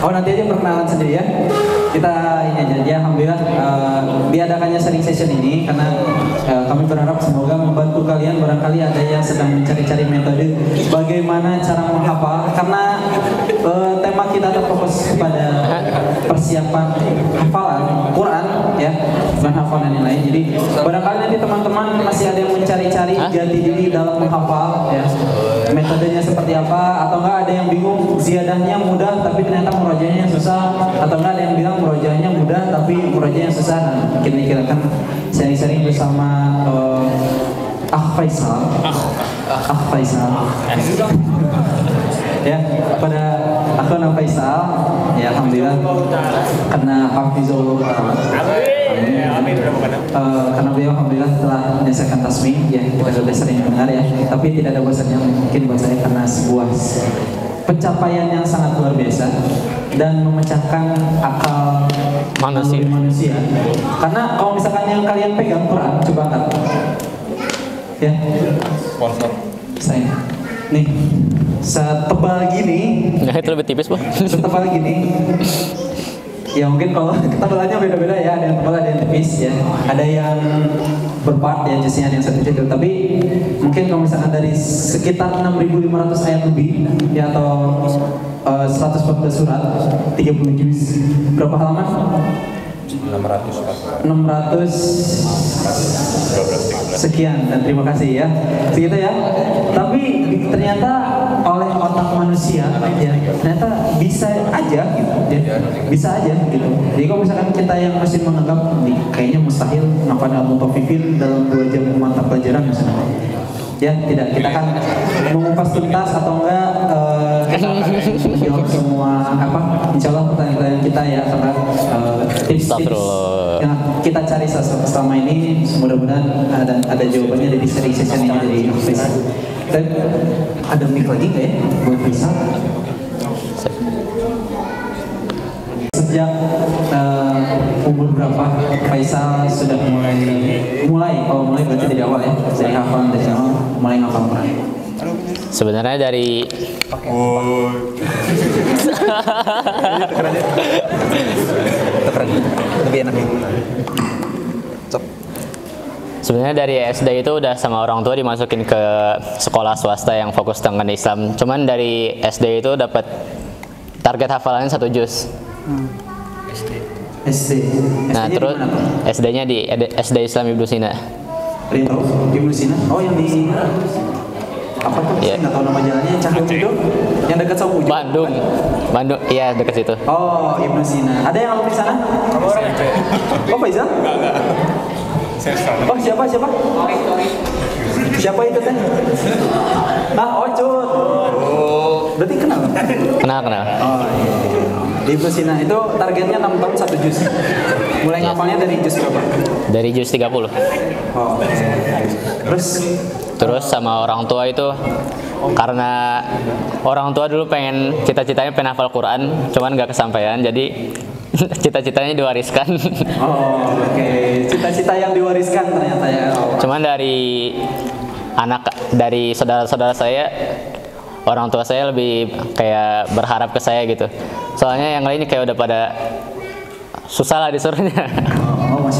Oh nanti aja perkenalan sendiri ya. Kita ini aja. Ya alhamdulillah diadakannya sharing session ini karena kami berharap semoga membantu kalian. Barangkali ada yang sedang mencari-cari metode bagaimana cara menghafal. Karena tema kita terfokus pada persiapan hafalan Quran ya, bukan hafalan yang lain. Jadi barangkali nanti teman-teman masih ada yang mencari-cari jati diri dalam menghafal ya. Metodenya seperti apa, atau enggak ada yang bingung ziyadahnya mudah tapi ternyata murajahnya susah, atau enggak ada yang bilang murajahnya mudah tapi murajahnya susah. Nah, kita akan sharing-sharing bersama Faisal. Faisal. Ya, pada aku nama Faisal. Ya alhamdulillah karena hafizullah. Karena beliau alhamdulillah telah menyelesaikan tasmi ya, kita sudah sering mendengar ya, tapi tidak ada bosannya mungkin buat saya karena sebuah pencapaian yang sangat luar biasa dan memecahkan akal manusia. Karena kalau misalkan yang kalian pegang Quran, coba angkat ya, sponsor saya nih setebal gini. Nggak, itu lebih tipis, Bu. Setebal gini. Ya mungkin kalau ketebalannya beda-beda ya, ada yang tebal, ada yang tipis ya, ada yang berpart ya, jenisnya ada yang satu itu. Tapi mungkin kalau misalkan dari sekitar 6.500 ayat lebih ya, atau 114 surat, 30 juz, berapa halaman? 600 sekian, dan terima kasih ya segitu ya. Tapi ternyata oleh otak manusia ya, ternyata bisa aja gitu ya, bisa aja gitu. Jadi kalau misalkan kita yang masih menganggap kayaknya mustahil ngafal al-mutaffifin dalam 2 jam mata pelajaran misalnya ya, tidak, kita kan mengupas tuntas atau enggak menjawab semua insya Allah pertanyaan kita ya, karena tips-tips yang kita cari selama ini mudah-mudahan ada jawabannya dari seri session ini dari Faisal. Dan ada mic lagi nggak ya buat Faisal? Sejak umur berapa Faisal sudah mulai berarti dari awal ya, dari hafalan dari awal mulai ngafal Quran? Sebenarnya dari lebih enak. Sebenarnya dari SD itu udah sama orang tua dimasukin ke sekolah swasta yang fokus dengan Islam. Cuman dari SD itu dapat target hafalannya 1 juz. SD. Nah terus SD-nya di SD Islam Ibnu Sina. Ibnu Sina? Oh yang di apa tuh? Saya nggak tahu nama jalannya. Cahyo itu yang dekat Sawu. Bandung, iya dekat situ. Oh Ibnu Sina. Ada yang alumni sana? Oh Faisal? Enggak. Oh siapa? Siapa itu teh? Nah Ocut. Berarti kenal? Kenal. Oh iya. Di Ibnu Sina itu targetnya 6 tahun 1 juz. Mulai ngapalnya dari juz berapa? Dari juz 30. Oh. Terus sama orang tua itu karena orang tua dulu cita-citanya pengen hafal Quran, cuman nggak kesampaian, jadi cita-citanya diwariskan. Oh, oke. Cita-cita yang diwariskan ternyata ya. Cuman dari saudara-saudara saya, orang tua saya lebih kayak berharap ke saya gitu. Soalnya yang lainnya kayak udah pada susah lah disuruhnya. Oh, Mas.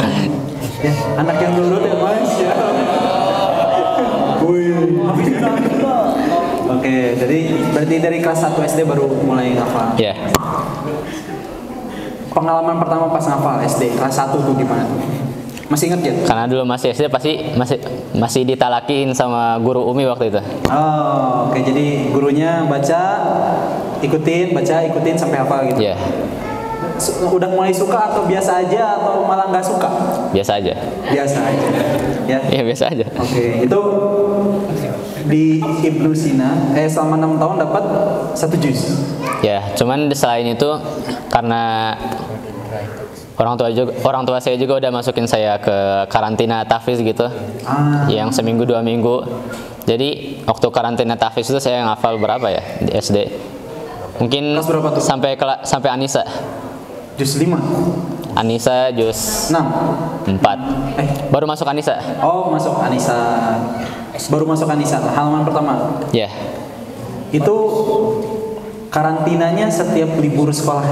Ya, anak yang dulu ya, Mas. Ya. Oke, jadi berarti dari kelas 1 SD baru mulai ngafal. Iya. Pengalaman pertama pas ngafal SD kelas 1 tuh gimana tuh? Masih inget ya? Karena dulu masih SD pasti masih ditalakin sama guru Umi waktu itu. Oh, oke. Jadi gurunya ikutin sampai hafal gitu. Iya. Udah mulai suka atau biasa aja atau malah nggak suka? Biasa aja. Biasa aja. Ya. Iya, biasa aja. Oke, itu di Ibnu Sina selama 6 tahun dapat 1 juz. Ya, cuman selain itu karena orang tua saya juga udah masukin saya ke karantina tahfiz gitu. Yang seminggu 2 minggu. Jadi waktu karantina tahfiz itu saya ngafal berapa ya di SD? Mungkin sampai Anisa. Juz 5. Anisa juz 4. Baru masuk Anisa. Oh, masuk Anisa. Baru masuk Anisa, halaman pertama. Ya. Itu karantinanya setiap libur sekolah.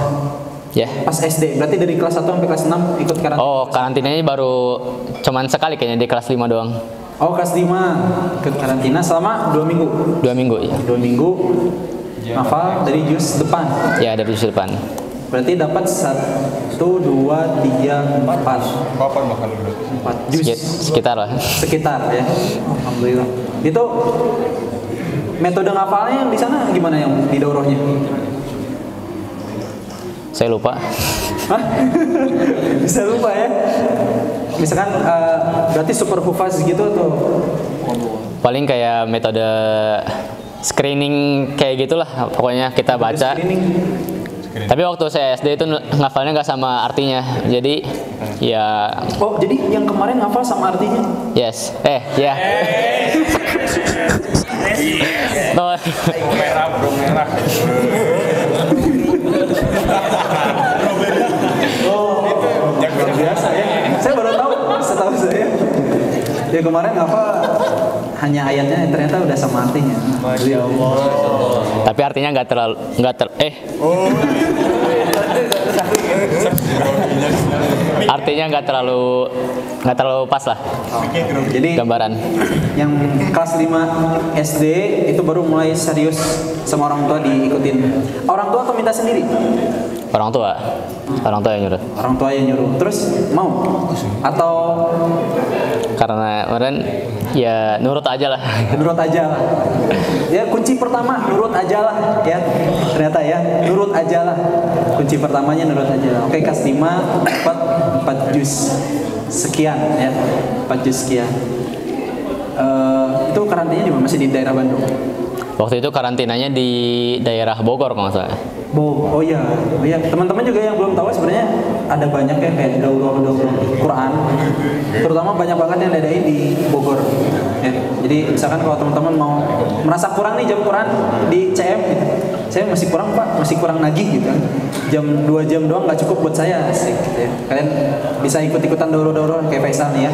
Ya. Pas SD, berarti dari kelas 1 sampai kelas 6 ikut karantina. Oh, karantinanya baru cuman sekali kayaknya di kelas 5 doang. Oh, kelas 5 ikut karantina selama 2 minggu. 2 minggu ya. 2 minggu hafal dari juz depan. Ya, dari juz depan. Berarti dapat 1, 2, 3, 4. 4 juz. Sekitar lah. Sekitar ya. Alhamdulillah. Itu metode ngafalnya yang di sana gimana yang di daurahnya? Saya lupa. Hah? Bisa lupa ya? Misalkan berarti super hufaz gitu atau? Paling kayak metode screening kayak gitulah. Pokoknya kita baca. Tapi waktu saya SD itu ngafalnya nggak sama artinya. Jadi ya. Oh, jadi yang kemarin ngafal sama artinya? Yes. Ya. Tuh. Merah. Oh, itu biasa ya. Saya baru tahu, setahu saya. Ya kemarin apa hanya ayatnya ternyata udah sama artinya. Masya Allah. Tapi artinya artinya nggak terlalu pas lah. Jadi gambaran. Yang kelas 5 SD itu baru mulai serius sama orang tua diikutin. Orang tua atau minta sendiri? Orang tua yang nyuruh. Orang tua yang nyuruh. Terus mau? Atau Karena kemarin ya nurut aja lah. nurut aja lah. Ya kunci pertama nurut aja lah ya. Ternyata ya nurut aja lah. Kunci pertamanya nurut aja lah. Oke, kelas 5 dapat 4 juz sekian ya. 4 juz sekian. Itu karantinanya di mana? Masih di daerah Bandung. Waktu itu karantinanya di daerah Bogor kalau nggak salah. Oh iya. Teman-teman juga yang belum tahu sebenarnya ada banyak ya kayak daurah Quran. Terutama banyak banget yang diadain di Bogor. Ya. Jadi misalkan kalau teman-teman mau merasa kurang nih jam Quran di CM gitu. Saya masih kurang Pak, masih kurang nagih gitu kan. Jam 2 jam doang nggak cukup buat saya asik gitu ya. Kalian bisa ikut-ikutan daurah kayak Faisal nih ya.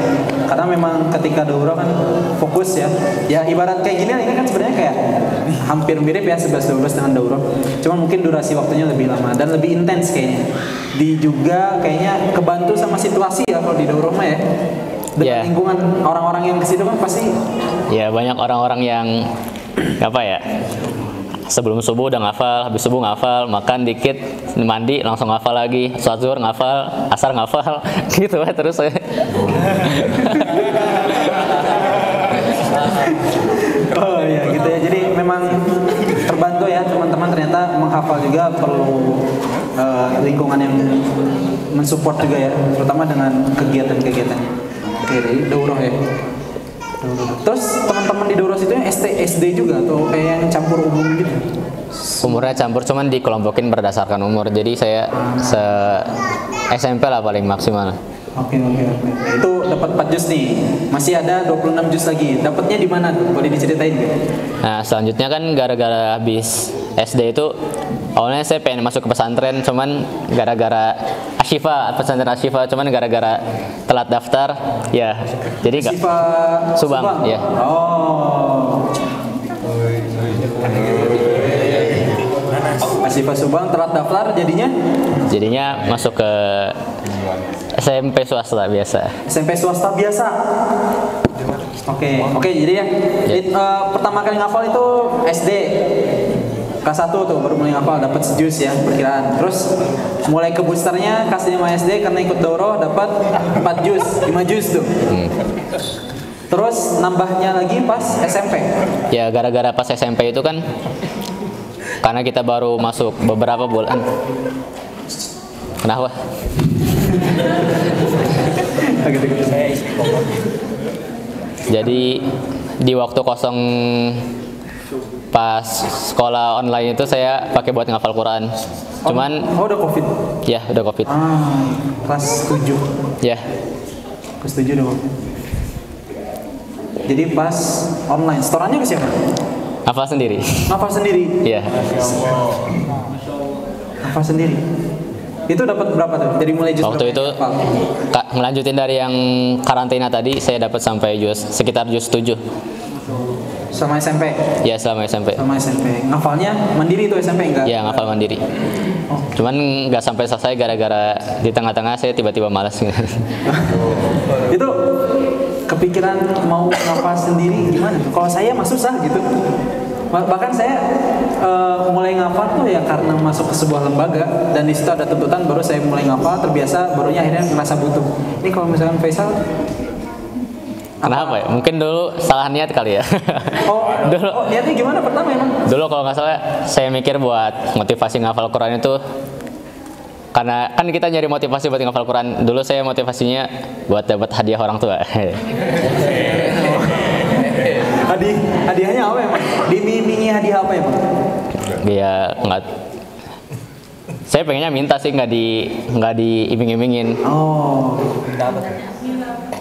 Karena memang ketika daurah kan fokus ya. Ya ibarat kayak gini ini kan sebenarnya kayak hampir mirip ya 11-12 dengan daurah. Cuma mungkin durasi waktunya lebih lama dan lebih intens kayaknya. Juga kayaknya kebantu sama situasi ya kalau di daurah mah ya. Dengan lingkungan orang-orang yang ke situ kan pasti. Ya banyak orang-orang yang apa ya? Sebelum subuh udah ngafal, habis subuh ngafal, makan dikit, mandi langsung ngafal lagi, sholat zuhur ngafal, asar ngafal, gitu lah terus saya. Oh iya gitu ya. Jadi memang terbantu ya teman-teman, ternyata menghafal juga perlu lingkungan yang mensupport juga ya, terutama dengan kegiatan-kegiatannya. Oke, dari daurah ya. Terus teman-teman di daurah itu yang SD juga atau kayak yang campur umum gitu? Umurnya campur, cuman dikelompokin berdasarkan umur. Jadi saya SMP lah paling maksimal. Oke. Itu dapat 4 juz nih. Masih ada 26 juz lagi. Dapatnya di mana tuh? Boleh diceritain nggak? Nah, selanjutnya kan gara-gara habis SD itu awalnya saya pengen masuk ke pesantren, cuman gara-gara pesantren Asyifa, cuman gara-gara telat daftar, ya jadi nggak. Subang, ya. Oh. Asyifa Subang telat daftar Jadinya masuk ke SMP swasta biasa. SMP swasta biasa. Oke, jadi ya. Pertama kali ngafal itu SD. Kelas 1 tuh baru mulai ngafal, dapat sejuz ya perkiraan. Terus mulai ke boosternya kelas 5 SD karena ikut daurah dapat 4 juz, 5 juz tuh. Terus nambahnya lagi pas SMP. Ya gara-gara pas SMP itu kan karena kita baru masuk beberapa bulan. Kenapa? Jadi di waktu kosong pas sekolah online itu saya pakai buat ngafal Quran. Cuman udah Covid. Ya, udah Covid. Kelas 7. Ya. Kelas 7 udah Covid. Jadi pas online, setorannya ke siapa? Ngafal sendiri. Ngafal sendiri? Iya. Ngafal sendiri. Itu dapat berapa tuh? Dari mulai juz waktu itu ngelanjutin dari yang karantina tadi, saya dapat sampai sekitar juz 7. Sama SMP. Ya selama SMP. Sama SMP. Ngafalnya mandiri itu SMP enggak? Ya ngafal mandiri. Oh. Cuman nggak sampai selesai gara-gara di tengah-tengah saya tiba-tiba malas. Itu kepikiran mau ngafal sendiri gimana tuh? Kalau saya mah susah gitu. Bahkan saya mulai ngafal tuh ya karena masuk ke sebuah lembaga dan di situ ada tuntutan baru saya mulai ngafal terbiasa barunya akhirnya ngerasa butuh. Ini kalau misalkan Faisal Kenapa ya? Mungkin dulu salah niat kali ya. Dulu niatnya gimana pertama emang? Dulu kalau nggak salah saya mikir buat motivasi ngafal Quran itu karena kan kita nyari motivasi buat ngafal Quran. Dulu saya motivasinya buat dapat hadiah orang tua. Hadiahnya apa emang? Diiming-imingi hadiah apa emang? Ya nggak. Saya pengennya minta sih nggak diiming-imingin. Oh.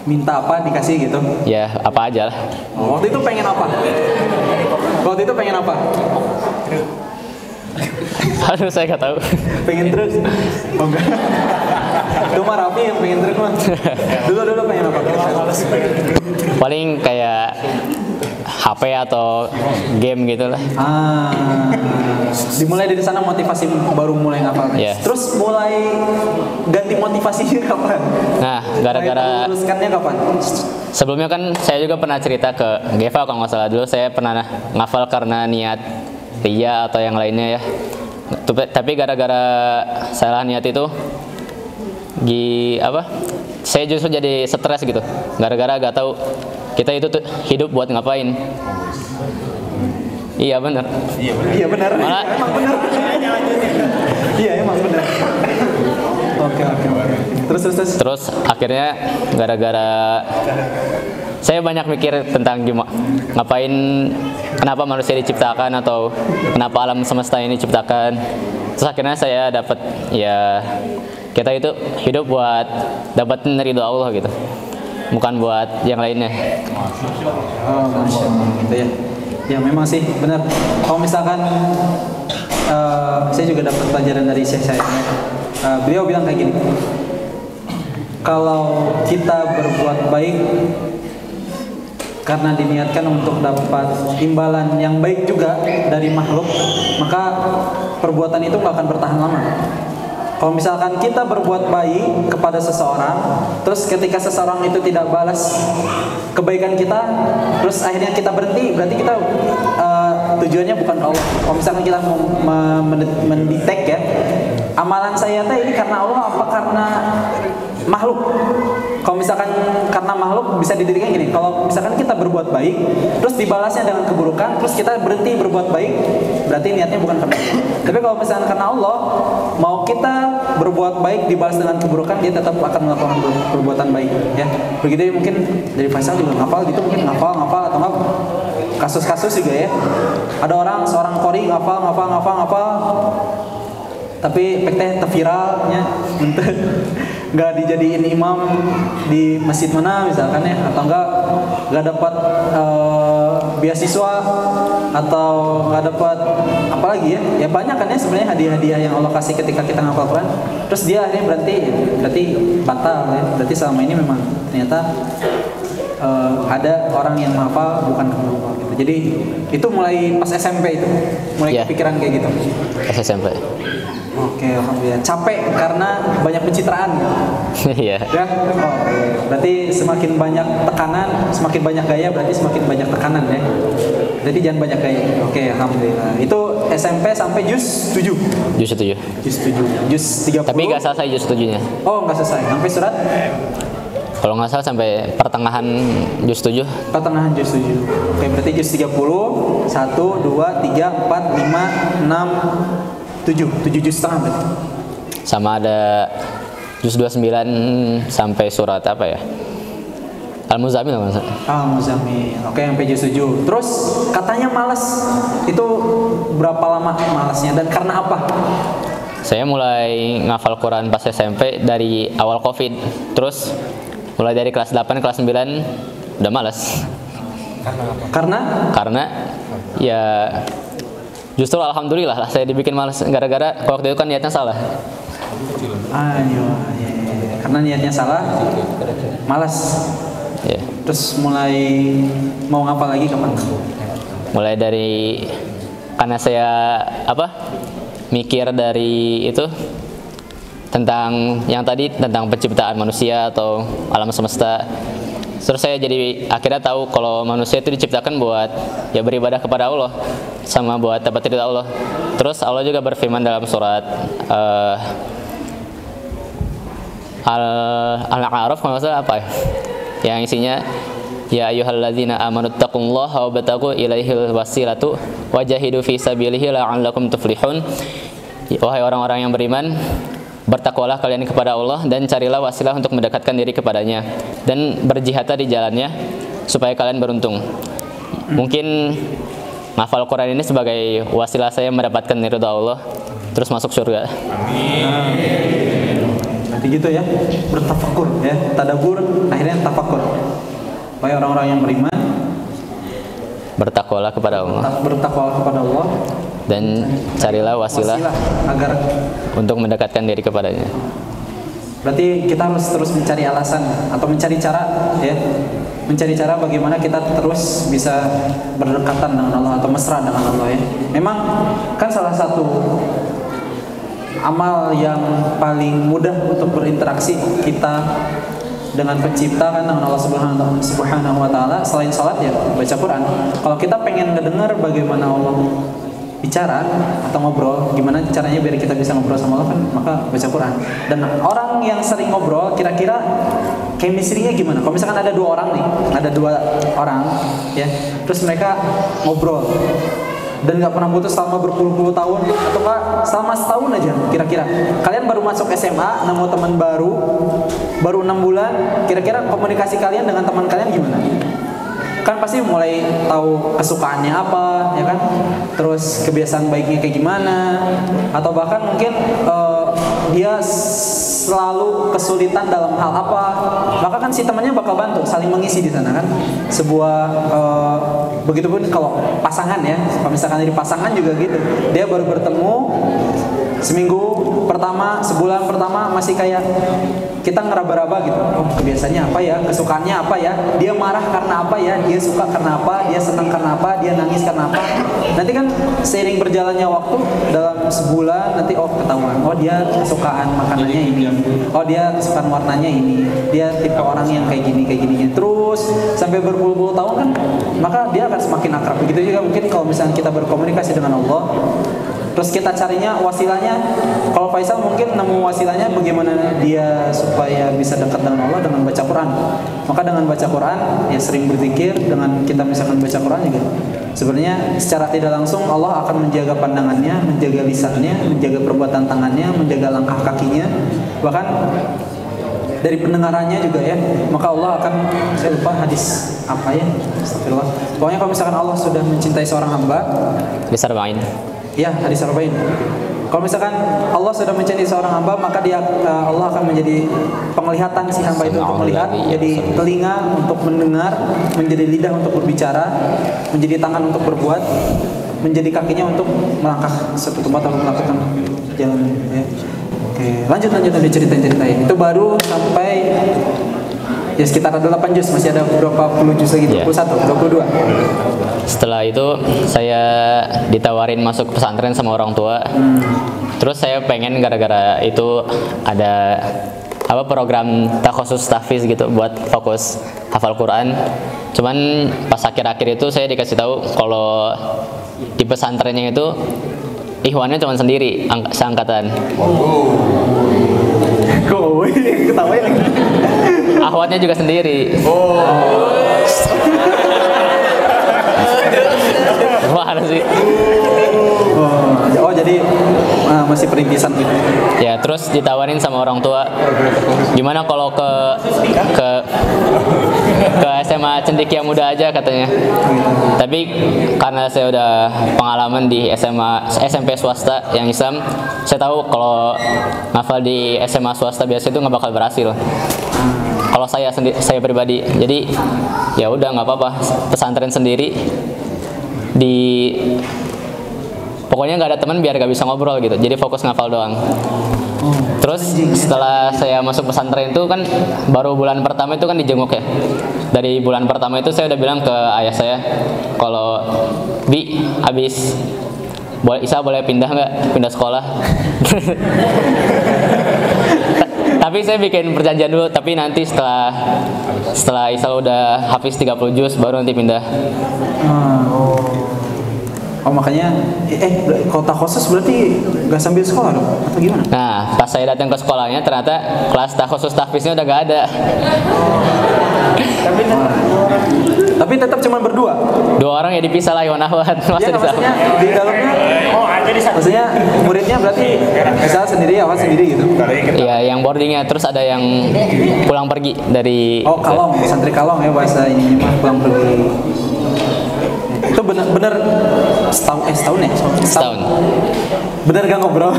Minta apa dikasih gitu? Ya apa aja lah. Waktu itu pengen apa? Aduh saya nggak tahu. Pengen terus? Oh enggak. Itu mah Raffi yang pengen terus mah. Dulu pengen apa? Paling kayak HP atau game gitu lah. Dimulai dari sana motivasi baru mulai ngafal. Yeah. Terus mulai ganti motivasinya kapan? Nah, gara-gara luruskannya kapan? sebelumnya kan saya juga pernah cerita ke Geva kalau nggak salah. Dulu saya pernah ngafal karena niat ria atau yang lainnya ya. Tapi gara-gara salah niat itu saya justru jadi stres gitu. Gara-gara gak tahu kita itu tuh hidup buat ngapain. Iya benar. Iya benar. Malah emang benar. Iya emang benar. Oke. Terus akhirnya gara-gara saya banyak mikir tentang ngapain, kenapa manusia diciptakan atau kenapa alam semesta ini diciptakan. Terus akhirnya saya dapat ya kita itu hidup buat dapat ridho Allah gitu, bukan buat yang lainnya. Masya Allah, gitu ya. Ya memang sih benar. Kalau misalkan saya juga dapat pelajaran dari Syekh saya. Beliau bilang kayak gini. Kalau kita berbuat baik karena diniatkan untuk dapat imbalan yang baik juga dari makhluk, maka perbuatan itu nggak akan bertahan lama. Kalau misalkan kita berbuat baik kepada seseorang, terus ketika seseorang itu tidak balas kebaikan kita, terus akhirnya kita berhenti, berarti kita tujuannya bukan ke Allah. Kalau misalkan kita mau mendetek ya, amalan saya ini karena Allah apa karena makhluk? Kalau misalkan karena makhluk bisa didirikan gini, kalau misalkan kita berbuat baik terus dibalasnya dengan keburukan, terus kita berhenti berbuat baik, berarti niatnya bukan karena Allah. Tapi kalau misalkan karena Allah, mau kita berbuat baik dibalas dengan keburukan, dia tetap akan melakukan perbuatan baik ya. Begitu mungkin dari Faisal juga ngapal gitu, mungkin ngapal atau enggak kasus-kasus juga ya. Ada orang seorang qori ngapal tapi pek viralnya nggak dijadiin imam di masjid mana misalkan ya, atau nggak dapat beasiswa atau nggak dapat apa lagi ya banyak kan ya sebenarnya hadiah-hadiah yang Allah kasih ketika kita ngapal Quran, terus dia akhirnya berarti batal ya, berarti selama ini memang ternyata ada orang yang menghafal bukan karena Allah gitu. Jadi itu mulai pas SMP itu mulai kepikiran kayak gitu. Pas SMP. Oke, alhamdulillah. Capek karena banyak pencitraan. Iya. Ya. Berarti semakin banyak tekanan, semakin banyak gaya, berarti semakin banyak tekanan ya. Jadi jangan banyak gaya. Oke, alhamdulillah. Itu SMP sampai juz 7. Juz 7. Juz 30. Tapi nggak selesai juz 7-nya. Oh, nggak selesai. Sampai surat? Kalau nggak salah sampai pertengahan juz 7. Pertengahan juz 7. Oke, berarti juz 30, 1, 2, 3, 4, 5, 6, 7 juz setengah berarti. Sama ada juz 29 sampai surat apa ya? Al-Muzammil Mas. Al-Muzammil. Oke, sampai juz 7. Terus katanya malas. Itu berapa lama malasnya dan karena apa? Saya mulai ngafal Quran pas SMP dari awal Covid. Terus mulai dari kelas 8, kelas 9 udah malas. Karena ya justru alhamdulillah lah saya dibikin malas gara-gara waktu itu kan niatnya salah. Iya. Karena niatnya salah, malas. Yeah. Terus mulai mau ngapa lagi kapan? mulai dari karena saya mikir dari itu tentang yang tadi tentang penciptaan manusia atau alam semesta. Terus saya jadi akhirnya tahu kalau manusia itu diciptakan buat ya beribadah kepada Allah sama buat dapat ridha Allah. Terus Allah juga berfirman dalam surat Al-A'raf kalau nggak salah apa ya? Yang isinya ya ayyuhalladzina amanu taqullaha wabtaghu ilaihil wasilatu wajahidu fi sabilihi la'allakum tuflihun. Wahai orang-orang yang beriman, bertakwalah kalian kepada Allah dan carilah wasilah untuk mendekatkan diri kepadanya dan berjihadlah di jalannya supaya kalian beruntung. Mungkin ngafal Quran ini sebagai wasilah saya mendapatkan ridha Allah terus masuk surga. Amin. Nanti gitu ya, bertafakur ya, tadabur akhirnya tafakur. Wahai orang-orang yang beriman, bertakwalah kepada Allah. Bertakwalah kepada Allah dan carilah wasilah agar untuk mendekatkan diri kepadanya. Berarti kita harus terus mencari alasan atau mencari cara ya, mencari cara bagaimana kita terus bisa berdekatan dengan Allah atau mesra dengan Allah ya. Memang kan salah satu amal yang paling mudah untuk berinteraksi kita dengan pencipta kan dengan Allah Subhanahu wa taala selain salat ya baca Quran. Kalau kita pengen ngedengar bagaimana Allah bicara atau ngobrol, gimana caranya biar kita bisa ngobrol sama Allah kan, maka baca Quran. Dan orang yang sering ngobrol kira-kira chemistry-nya gimana? Kalau misalkan ada dua orang nih, ada dua orang ya, terus mereka ngobrol dan nggak pernah putus selama berpuluh-puluh tahun atau enggak selama setahun aja kira-kira. Kalian baru masuk SMA, nemu teman baru 6 bulan, kira-kira komunikasi kalian dengan teman kalian gimana? Kan pasti mulai tahu kesukaannya apa, ya kan? Terus kebiasaan baiknya kayak gimana? Atau bahkan mungkin dia selalu kesulitan dalam hal apa? Maka kan si temannya bakal bantu, saling mengisi di sana kan? Sebuah begitupun kalau pasangan ya, kalau misalkan dari pasangan juga gitu. Dia baru bertemu seminggu pertama, sebulan pertama masih kayak kita ngeraba-raba gitu. Oh, kebiasaannya apa ya? Kesukaannya apa ya? Dia marah karena apa ya? Dia suka karena apa? Dia senang karena apa? Dia nangis karena apa? Nanti kan seiring berjalannya waktu dalam sebulan nanti ketahuan. Oh, dia kesukaan makanannya ini. Oh, dia kesukaan warnanya ini. Dia tipe orang yang kayak gini. Terus sampai berpuluh-puluh tahun kan, maka dia akan semakin akrab. Begitu juga mungkin kalau misalnya kita berkomunikasi dengan Allah. Terus kita carinya wasilahnya. Kalau Faisal mungkin nemu wasilahnya bagaimana dia supaya bisa dekat dengan Allah dengan baca Quran. Maka dengan baca Quran ya sering berzikir, dengan kita misalkan baca Quran juga. Sebenarnya secara tidak langsung Allah akan menjaga pandangannya, menjaga lisannya, menjaga perbuatan tangannya, menjaga langkah kakinya. Bahkan dari pendengarannya juga ya. Maka Allah akan, saya lupa hadis apa ya? Astagfirullah. Pokoknya kalau misalkan Allah sudah mencintai seorang hamba, besar main. Ya, hadis Arba'in. Kalau misalkan Allah sudah mencintai seorang hamba, maka Allah akan menjadi penglihatan si hamba itu untuk melihat, jadi telinga untuk mendengar, menjadi lidah untuk berbicara, menjadi tangan untuk berbuat, menjadi kakinya untuk melangkah suatu tempat atau melakukan jalan. Ya. Oke, lanjut ceritain. Itu baru sampai ya sekitar ada 8 juz, masih ada berapa puluh juz lagi, 21, 22. Setelah itu saya ditawarin masuk pesantren sama orang tua. Terus saya pengen gara-gara itu ada program takhusus tahfiz gitu buat fokus hafal Quran. Cuman pas akhir-akhir itu saya dikasih tahu kalau di pesantrennya itu ikhwannya cuma sendiri, seangkatan. Kok ketawanya lagi? Akhwatnya juga sendiri. Gimana sih? Oh jadi masih perintisan gitu. Ya terus ditawarin sama orang tua, gimana kalau ke SMA Cendekia Muda aja katanya. Tapi karena saya udah pengalaman di SMP swasta yang Islam, saya tahu kalau ngafal di SMA swasta biasa itu nggak bakal berhasil. Kalau saya pribadi, jadi ya udah nggak apa-apa, pesantren sendiri. pokoknya nggak ada teman biar gak bisa ngobrol gitu, jadi fokus ngafal doang. Terus setelah saya masuk pesantren itu kan baru bulan pertama itu kan dijenguk ya. Dari bulan pertama itu saya udah bilang ke ayah saya kalau Bi, abis Isa boleh pindah nggak, pindah sekolah. Tapi saya bikin perjanjian dulu, tapi nanti setelah Isa udah hafiz 30 juz baru nanti pindah. Oh makanya kota khusus berarti nggak sambil sekolah dong atau gimana? Nah pas saya datang ke sekolahnya ternyata kelas khusus tahfiznya udah gak ada. Tapi tetap cuma berdua. 2 orang ya dipisah lah Iwan Ahwat. Ya maksudnya di dalamnya. Maksudnya muridnya berarti misal sendiri, Ahwat sendiri gitu. Iya yang boardingnya, terus ada yang pulang pergi dari. Oh kalong, santri kalong ya bahasa ini mah, pulang pergi. Itu bener setahun ya? Setahun. Bener gak ngobrol?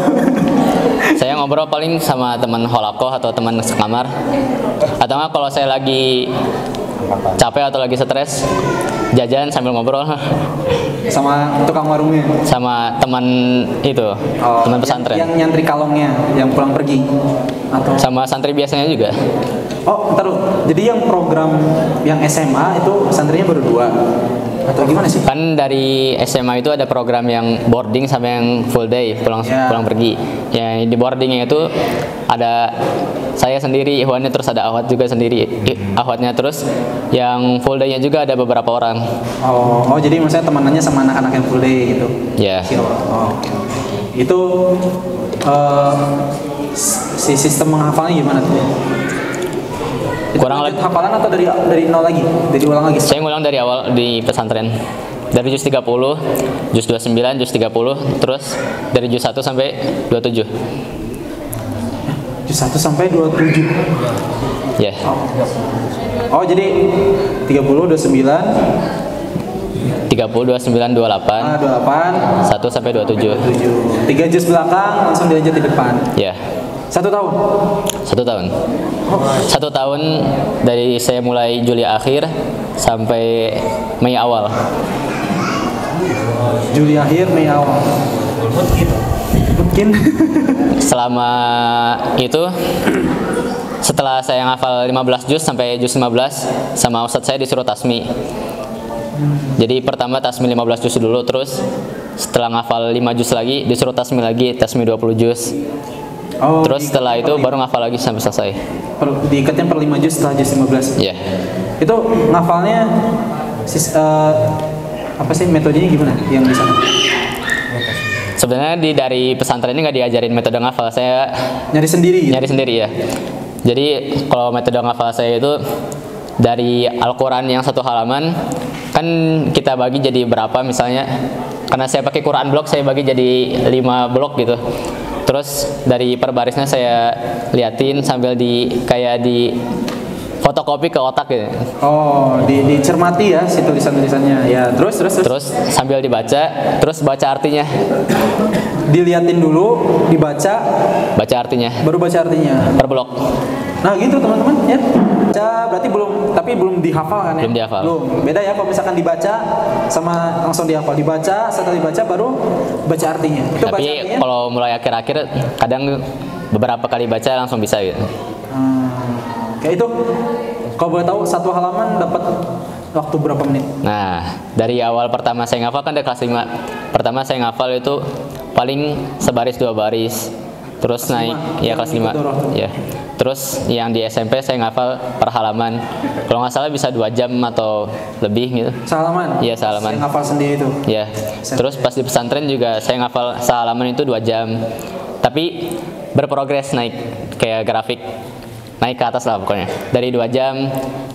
Saya ngobrol paling sama teman holakoh atau teman sekamar. Atau nggak kalau saya lagi capek atau lagi stres, jajan sambil ngobrol. Sama tukang warungnya? Sama teman itu, teman pesantren. Yang nyantri kalongnya, yang pulang pergi? Atau? Sama santri biasanya juga. Oh, ntar dulu. Jadi yang program yang SMA itu santrinya baru 2? Atau gimana sih? Kan dari SMA itu ada program yang boarding sama yang full day, pulang pergi. Ya di boardingnya itu ada saya sendiri, Ikhwannya, terus ada Ahwat juga sendiri, Ahwatnya, terus yang full day-nya juga ada beberapa orang. Oh jadi maksudnya temanannya sama anak-anak yang full day gitu? Ya. Oh, okay. Itu si sistem menghafalnya gimana tuh? Kurang lagi hafalan atau dari nol lagi? Dari ulang lagi? Saya ngulang dari awal di pesantren. Dari juz 30, juz 29, juz 30, terus dari juz 1 sampai 27. Juz 1 sampai 27. Ya. Yeah. Oh, jadi 30, 29 30, 29, 28. 28 1 sampai 27. 3 juz belakang langsung dilanjut di depan. Ya. Yeah. 1 tahun. 1 tahun. 1 tahun dari saya mulai Juli akhir sampai Mei awal. Juli akhir, Mei awal. Mungkin. Selama itu, setelah saya ngafal 15 juz sampai juz 15, sama ustadz saya disuruh tasmi. Jadi pertama tasmi 15 juz dulu, terus setelah ngafal 5 juz lagi disuruh tasmi lagi, tasmi 20 juz. Oh, terus setelah itu baru ngafal lagi sampai selesai. Diikatnya per 5 juz setelah juz 15. Iya. Yeah. Itu ngafalnya apa sih metodenya gimana yang di sana? Sebenarnya dari pesantren ini nggak diajarin metode ngafal, saya nyari sendiri. Gitu? Nyari sendiri ya. Jadi kalau metode ngafal saya itu dari Al-Quran yang 1 halaman kan kita bagi jadi berapa misalnya. Karena saya pakai Quran blok, saya bagi jadi 5 blok gitu. Terus dari per barisnya saya liatin sambil kayak di fotokopi ke otak gitu. Oh, dicermati ya si tulisan-tulisannya. Ya, terus. Terus sambil dibaca, terus baca artinya. Diliatin dulu, dibaca, baca artinya. Baru baca artinya. Per blok. Nah, gitu teman-teman ya. Baca berarti belum dihafal kan ya? Belum dihafal. Belum. Beda ya kalau misalkan dibaca sama langsung dihafal. Dibaca, setelah dibaca baru baca artinya. Itu tapi baca artinya, kalau mulai akhir-akhir kadang beberapa kali baca langsung bisa gitu. Kayak itu, kalau boleh tahu 1 halaman dapat waktu berapa menit? Nah, dari awal pertama saya ngafal kan dari kelas 5. Pertama saya ngafal itu paling sebaris 2 baris. Terus kelas naik 5. Ya kelas 5. Ya. Terus yang di SMP saya ngafal per halaman. Kalau nggak salah bisa 2 jam atau lebih gitu. Sehalaman? Iya, sehalaman. Saya ngafal sendiri itu? Iya. Terus pas di pesantren juga saya ngafal sehalaman itu 2 jam. Tapi berprogres naik kayak grafik. Naik ke atas lah pokoknya. Dari 2 jam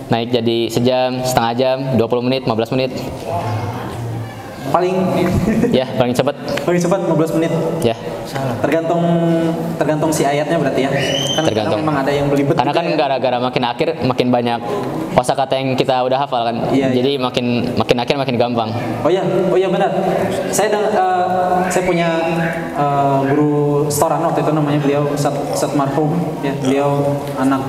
naik jadi sejam, setengah jam, 20 menit, 15 menit. Paling ya, paling cepat. Paling cepat 15 menit. Ya. Tergantung si ayatnya berarti ya. Kan tergantung. Memang ada yang belibet. Karena kan gara-gara makin akhir makin banyak kosakata yang kita udah hafal kan. Iya, jadi makin akhir makin gampang. Oh iya benar. Saya punya guru setoran waktu itu, namanya beliau Ustadz marhum ya. Beliau anak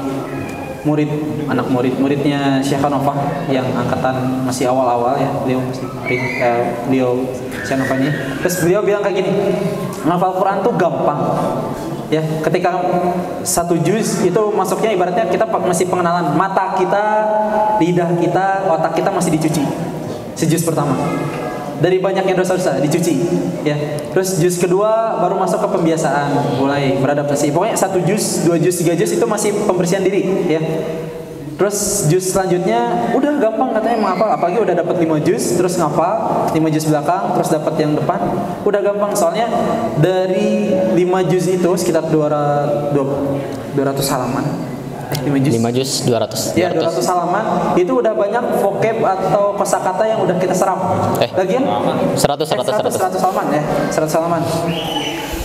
muridnya Syekh Hanofah yang angkatan masih awal-awal ya, beliau Syekh Hanofah ini. Terus beliau bilang kayak gini, ngafal Quran tuh gampang. Ya, ketika satu juz itu masuknya ibaratnya kita masih pengenalan, mata kita, lidah kita, otak kita masih dicuci. Sejuz pertama. Dari banyaknya dosa-dosa dicuci, ya. Terus juz kedua baru masuk ke pembiasaan, mulai beradaptasi. Pokoknya satu juz, 2 juz, 3 juz itu masih pembersihan diri, ya. Terus juz selanjutnya udah gampang katanya menghafal, apalagi udah dapat 5 juz, terus ngafal 5 juz belakang, terus dapat yang depan, udah gampang. Soalnya dari 5 juz itu sekitar 200 halaman. 5 juz 200. Ya, 200 halaman itu udah banyak vocab atau kosakata yang udah kita serap. Lagian 100 halaman ya, 100 halaman.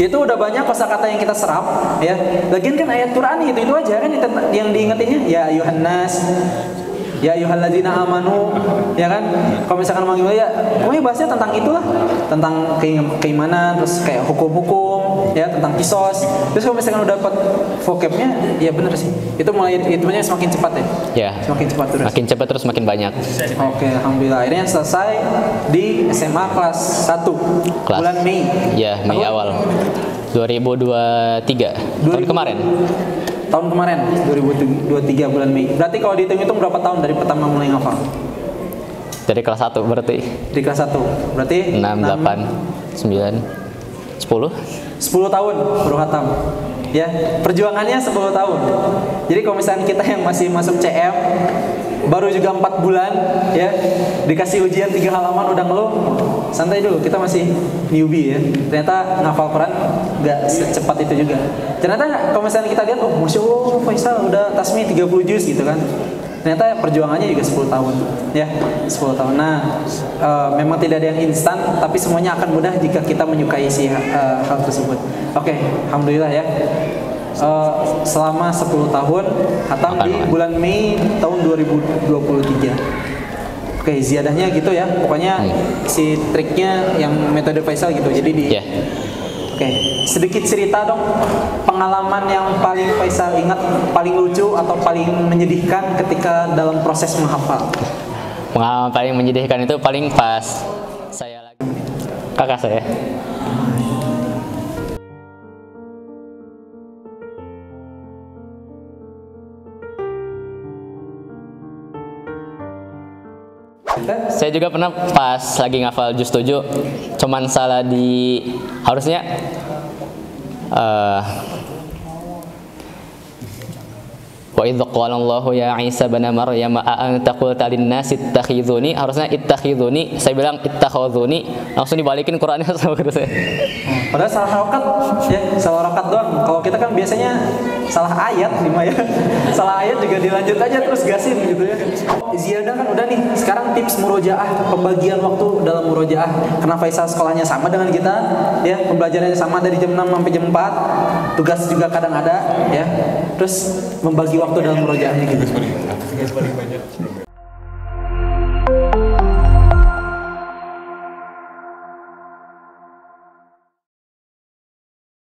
Itu udah banyak kosakata yang kita serap ya. Lagian kan ayat Quran itu aja kan yang diingetinnya, ya ayuhan nas, ya ayyuhalladzina amanu, ya kan? Kalau misalkan manggil ya, pokoknya bahasnya tentang itulah, tentang keimanan, terus kayak hukum-hukum, ya, tentang kisos. Terus kalau misalkan udah dapat vocabnya, ya bener sih. Itu mulai hitungnya semakin cepat ya. Ya. Semakin cepat terus. Makin cepat terus makin banyak. Oke, alhamdulillah. Akhirnya selesai di SMA kelas 1 bulan Mei. Ya, Mei awal. 2023. Tahun kemarin. Tahun kemarin 2023 bulan Mei. Berarti kalau dihitung-hitung berapa tahun dari pertama mulai ngafal? Dari kelas 1 berarti. Di kelas 1. Berarti 6, 8, 9, 10. 10 tahun baru khatam. Ya, perjuangannya 10 tahun. Jadi kalau misalnya kita yang masih masuk CM baru juga 4 bulan ya, dikasih ujian 3 halaman udah ngeluh, santai dulu, kita masih newbie ya. Ternyata ngafal Quran gak secepat itu juga. Ternyata kalau misalnya kita lihat, oh Masya Allah Faisal udah tasmi 30 juz gitu kan. Ternyata perjuangannya juga 10 tahun ya, 10 tahun. Nah, memang tidak ada yang instan, tapi semuanya akan mudah jika kita menyukai hal tersebut. Oke, alhamdulillah ya. Selama 10 tahun khatam di bulan Mei tahun 2023. Oke, ziyadahnya gitu ya. Pokoknya si triknya yang metode Faisal gitu. Jadi di Oke, sedikit cerita dong pengalaman yang paling Faisal ingat, paling lucu atau paling menyedihkan ketika dalam proses menghafal. Pengalaman paling menyedihkan itu paling pas saya lagi kakak saya. Saya juga pernah pas lagi ngafal juz 7, cuman salah di harusnya wa idz qala Allahu ya Isa bin Maryam a anta qulta lin-nasi ittakhizuni, harusnya ittakhizuni, saya bilang ittakhazuni, langsung dibalikin Qurannya sama guru saya. Padahal salah harokat ya, salah harokat doang. Kalau kita kan biasanya salah ayat ya. Salah ayat juga dilanjut aja terus gasin gitu ya. Ziyadah kan udah nih. Sekarang tips murojaah, pembagian waktu dalam murojaah. Karena Faisal sekolahnya sama dengan kita ya, pembelajarannya sama dari jam 6 sampai jam 4. Tugas juga kadang ada ya. Terus membagi waktu dalam murojaahnya gitu.